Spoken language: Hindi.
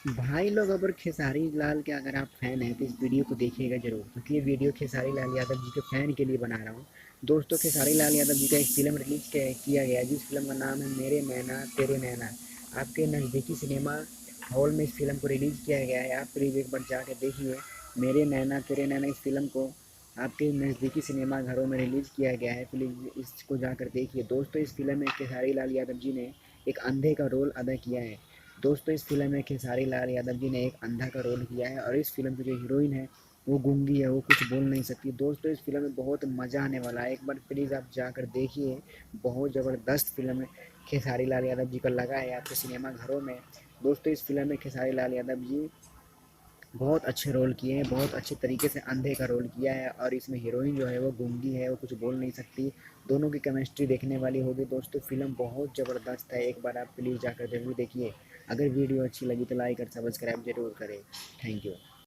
भाई लोग, अगर खेसारी लाल के अगर आप फैन हैं तो इस वीडियो को देखिएगा जरूर, क्योंकि ये वीडियो खेसारी लाल यादव जी के फैन के लिए बना रहा हूँ। दोस्तों, खेसारी लाल यादव जी का एक फिल्म रिलीज किया गया है, जिस फिल्म का नाम है मेरे नैना तेरे नैना। आपके नज़दीकी सिनेमा हॉल में इस फिल्म को रिलीज किया गया है। आप प्लीज़ एक बार जाकर देखिए। मेरे नैना तेरे नैना इस फिल्म को आपके नज़दीकी सिनेमा घरों में रिलीज किया गया है। प्लीज़ इसको जाकर देखिए। दोस्तों, इस फिल्म में खेसारी लाल यादव जी ने एक अंधे का रोल अदा किया है। दोस्तों, इस फिल्म में खेसारी लाल यादव जी ने एक अंधा का रोल किया है, और इस फिल्म की जो हीरोइन है वो गूंगी है, वो कुछ बोल नहीं सकती। दोस्तों, इस फिल्म में बहुत मज़ा आने वाला है। एक बार प्लीज़ आप जाकर देखिए। बहुत ज़बरदस्त फिल्म है, खेसारी लाल यादव जी का लगा है आपके सिनेमा घरों में। दोस्तों, इस फिल्म में खेसारी लाल यादव जी बहुत अच्छे रोल किए हैं, बहुत अच्छे तरीके से अंधे का रोल किया है, और इसमें हीरोइन जो है वो गूंगी है, वो कुछ बोल नहीं सकती। दोनों की केमिस्ट्री देखने वाली होगी। दोस्तों, फिल्म बहुत ज़बरदस्त है, एक बार आप प्लीज़ जाकर जरूर देखिए। अगर वीडियो अच्छी लगी तो लाइक और सब्सक्राइब जरूर करें। Thank you.